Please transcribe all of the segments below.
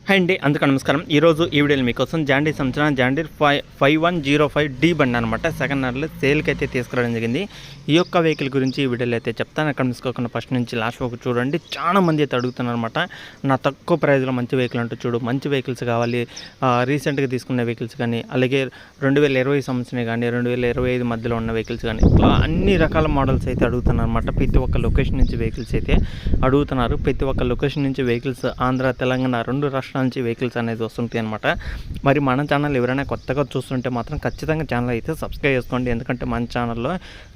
Hi అండి, అందుకు నమస్కారం. ఈరోజు ఈ వీడియోలో మీకోసం జాండీర్ సంవత్సరం జాండీర్ 5105D బండి అనమాట సెకండ్ హ్యాండ్లో సేల్కి అయితే తీసుకురావడం జరిగింది. ఈ యొక్క వెహికల్ గురించి ఈ వీడియోలో అయితే చెప్తాను. అక్కడ మిసుకోకుండా ఫస్ట్ నుంచి లాస్ట్ వరకు చూడండి. చాలా మంది అయితే అడుగుతున్నారు అనమాట, నా తక్కువ ప్రైస్లో మంచి వెహికల్ అంటూ చూడు, మంచి వెహికల్స్ కావాలి, రీసెంట్గా తీసుకున్న వెహికల్స్ కానీ, అలాగే 2020 సంవత్సరం కానీ 2025 మధ్యలో ఉన్న వెహికల్స్ కానీ, ఇట్లా అన్ని రకాల మోడల్స్ అయితే అడుగుతున్నారు అనమాట. ప్రతి ఒక్క లొకేషన్ నుంచి వెహికల్స్ అయితే అడుగుతున్నారు. ప్రతి ఒక్క లొకేషన్ నుంచి వెహికల్స్ ఆంధ్ర, తెలంగాణ రెండు రాష్ట్రాల నుంచి వెహికల్స్ అనేది వస్తుంటాయి అనమాట. మరి మన ఛానల్ ఎవరైనా కొత్తగా చూస్తుంటే మాత్రం ఖచ్చితంగా ఛానల్ అయితే సబ్స్క్రైబ్ చేసుకోండి. ఎందుకంటే మన ఛానల్లో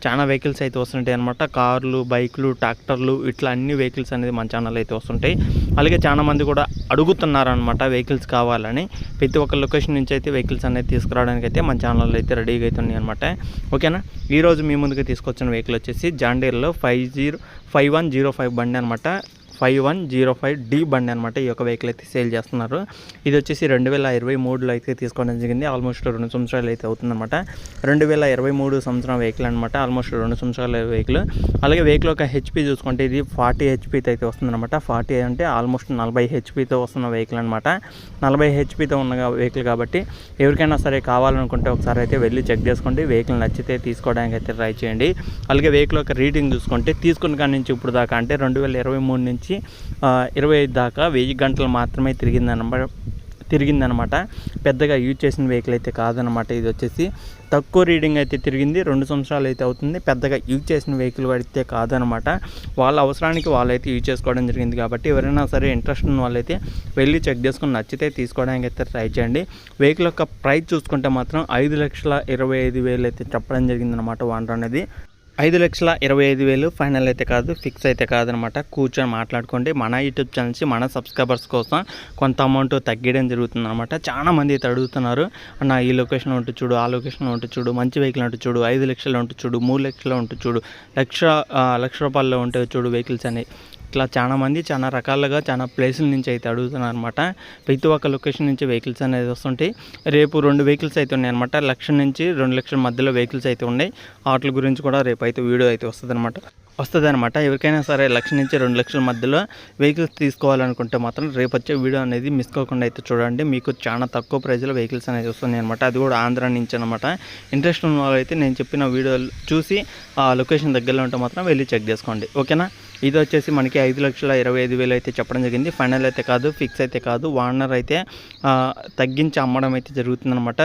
చాలా వెహికల్స్ అయితే వస్తుంటాయి అనమాట. కార్లు, బైకులు, ట్రాక్టర్లు, ఇట్లా అన్ని వెహికల్స్ అనేది మన ఛానల్ అయితే వస్తుంటాయి. అలాగే చాలా మంది కూడా అడుగుతున్నారు అనమాట వెహికల్స్ కావాలని. ప్రతి ఒక్క లొకేషన్ నుంచి అయితే వెహికల్స్ అనేది తీసుకురావడానికి అయితే మన ఛానల్ అయితే రెడీగా అవుతున్నాయి అనమాట. ఓకేనా, ఈరోజు మీ ముందుకు తీసుకొచ్చిన వెహికల్ వచ్చేసి జాండీర్లో 5105 బండి అనమాట. 5105D బండి అనమాట. ఈ యొక్క వెహికల్ అయితే సేల్ చేస్తున్నారు. ఇది వచ్చేసి 2023లో అయితే తీసుకోవడం జరిగింది. ఆల్మోస్ట్ 2 సంవత్సరాలు అయితే అవుతుందన్నమాట. 2023 సంవత్సరం వెహికల్ అనమాట. ఆల్మోస్ట్ 2 సంవత్సరాల వెహికల్. అలాగే వెహికల్ ఒక హెచ్పి చూసుకుంటే ఇది 40 హెచ్పితో అయితే వస్తుందన్నమాట. 40 అంటే ఆల్మోస్ట్ 40 హెచ్పితో వస్తున్న వెహికల్ అనమాట. 40 హెచ్పితో ఉన్న వెహికల్ కాబట్టి ఎవరికైనా సరే కావాలనుకుంటే ఒకసారి అయితే వెళ్ళి చెక్ చేసుకోండి. వెహికల్ నచ్చితే తీసుకోవడానికి అయితే ట్రై చేయండి. అలాగే వెహికల్ ఒక రీడింగ్ చూసుకుంటే తీసుకున్న కాడి నుంచి ఇప్పుడు దాకా అంటే 2023 నుంచి 25 దాకా 1000 గంటలు మాత్రమే తిరిగిందనమాట. పెద్దగా యూజ్ చేసిన వెహికల్ అయితే కాదనమాట. ఇది వచ్చేసి తక్కువ రీడింగ్ అయితే తిరిగింది. 2 సంవత్సరాలు అయితే అవుతుంది. పెద్దగా యూజ్ చేసిన వెహికల్ అయితే కాదనమాట. వాళ్ళ అవసరానికి వాళ్ళైతే యూజ్ చేసుకోవడం జరిగింది. కాబట్టి ఎవరైనా సరే ఇంట్రెస్ట్ ఉన్న వాళ్ళైతే వెళ్ళి చెక్ చేసుకుని నచ్చితే తీసుకోవడానికి అయితే ట్రై చేయండి. వెహికల్ యొక్క ప్రైస్ చూసుకుంటే మాత్రం 5,25,000 అయితే చెప్పడం జరిగిందనమాట. ఓనర్ అనేది 5,25,000 ఫైనల్ అయితే కాదు, ఫిక్స్ అయితే కాదనమాట. కూర్చొని మాట్లాడుకోండి. మన యూట్యూబ్ ఛానల్ నుంచి మన సబ్స్క్రైబర్స్ కోసం కొంత అమౌంట్ తగ్గడం జరుగుతుంది అనమాట. చాలా మంది అయితే అడుగుతున్నారు, అన్న ఈ లొకేషన్ ఉంటూ చూడు, ఆ లొకేషన్ ఉంటూ చూడు, మంచి వెహికల్ ఉంటూ చూడు, 5 లక్షలు ఉంటూ చూడు, 3 లక్షలు ఉంటూ చూడు, లక్ష రూపాయల్లో ఉంటే చూడు వెహికల్స్ అని. ఇట్లా చాలా మంది చాలా రకాలుగా చాలా ప్లేసుల నుంచి అయితే అడుగుతున్నారు అనమాట. ప్రతి ఒక్క లొకేషన్ నుంచి వెహికల్స్ అనేది వస్తుంటాయి. రేపు 2 వెహికల్స్ అయితే ఉన్నాయి అనమాట. 1 లక్ష నుంచి 2 లక్షల మధ్యలో వెహికల్స్ అయితే ఉన్నాయి. వాటి గురించి కూడా రేపు అయితే వీడియో అయితే వస్తుంది అనమాట. ఎవరికైనా సరే 1 లక్ష నుంచి 2 లక్షల మధ్యలో వెహికల్స్ తీసుకోవాలనుకుంటే మాత్రం రేపు వచ్చే వీడియో అనేది మిస్ కాకుండా అయితే చూడండి. మీకు చాలా తక్కువ ప్రైస్లో వెహికల్స్ అనేది వస్తున్నాయి అనమాట. అది కూడా ఆంధ్ర నుంచి అనమాట. ఇంట్రెస్ట్ ఉన్న వాళ్ళైతే నేను చెప్పిన వీడియోలు చూసి ఆ లొకేషన్ దగ్గరలో ఉంటే మాత్రం వెళ్ళి చెక్ చేసుకోండి. ఓకేనా, ఇది వచ్చేసి మనకి 5,25,000 అయితే చెప్పడం జరిగింది. ఫైనల్ అయితే కాదు, ఫిక్స్ అయితే కాదు. ఓనర్ అయితే తగ్గించి అమ్మడం అయితే జరుగుతుందన్నమాట.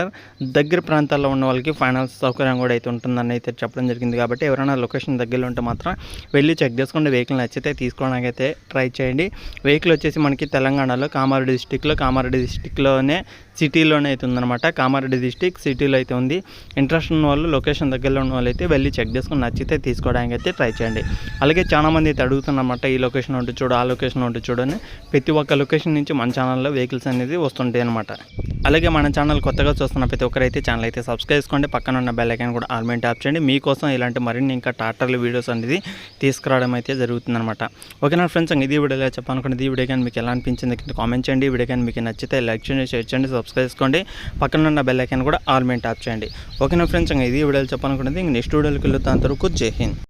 దగ్గర ప్రాంతాల్లో ఉన్న వాళ్ళకి ఫైనాన్స్ సౌకర్యం కూడా అయితే ఉంటుందని అయితే చెప్పడం జరిగింది. కాబట్టి ఎవరైనా లొకేషన్ దగ్గరలో ఉంటే మాత్రం వెళ్ళి చెక్ చేసుకోండి. వెహికల్ నచ్చితే తీసుకోవడానికి అయితే ట్రై చేయండి. వెహికల్ వచ్చేసి మనకి తెలంగాణలో కామారెడ్డి డిస్టిక్లోనే సిటీలోనే అయితే ఉందన్నమాట. కామారెడ్డి డిస్టిక్ సిటీలో అయితే ఉంది. ఇంట్రెస్ట్ ఉన్న వాళ్ళు లొకేషన్ దగ్గరలో ఉన్న వాళ్ళు అయితే వెళ్ళి చెక్ చేసుకుని నచ్చితే తీసుకోవడానికి అయితే ట్రై చేయండి. అలాగే చాలామంది అయితే అడుగుతున్నమాట, ఈ లొకేషన్ ఉంటూ చూడు, ఆ లొకేషన్ ఉంటూ చూడని. ప్రతి ఒక్క లొకేషన్ నుంచి మన ఛానల్లో వెహికల్స్ అనేది వస్తుంటాయి అనమాట. అలాగే మన ఛానల్ కొత్తగా చూస్తున్న ప్రతి ఒక్కరైతే ఛానల్ అయితే సబ్స్క్రైబ్ చేసుకోండి. పక్కన ఉన్న బెల్ ఐకాన్ కూడా ఆల్ మీద ట్యాప్ చేయండి. మీకోసం ఇలాంటి మరిన్ని ఇంకా ట్రాక్టర్ల వీడియోస్ అనేది తీసుకురావడం అయితే జరుగుతుందన్నమాట. ఓకేనా ఫ్రెండ్స్, ఇది వీడియోలో చెప్పాలనుకున్నది. ఈ వీడియో కానీ మీకు ఎలా అనిపించింది కింద కామెంట్ చేయండి. ఈ వీడియో కానీ మీకు నచ్చితే లైక్ చేయండి, షేర్ చేయండి, సబ్స్క్రైబ్ చేసుకోండి. పక్కన ఉన్న బెల్ ఐకాన్ కూడా ఆల్ మీద ట్యాప్ చేయండి. ఓకేనా ఫ్రెండ్స్, ఇది వీడియోలో చెప్పాలనుకున్నది. నెక్స్ట్ వీడియోకి వెళ్తాను. అంతవరకు జై హింద్.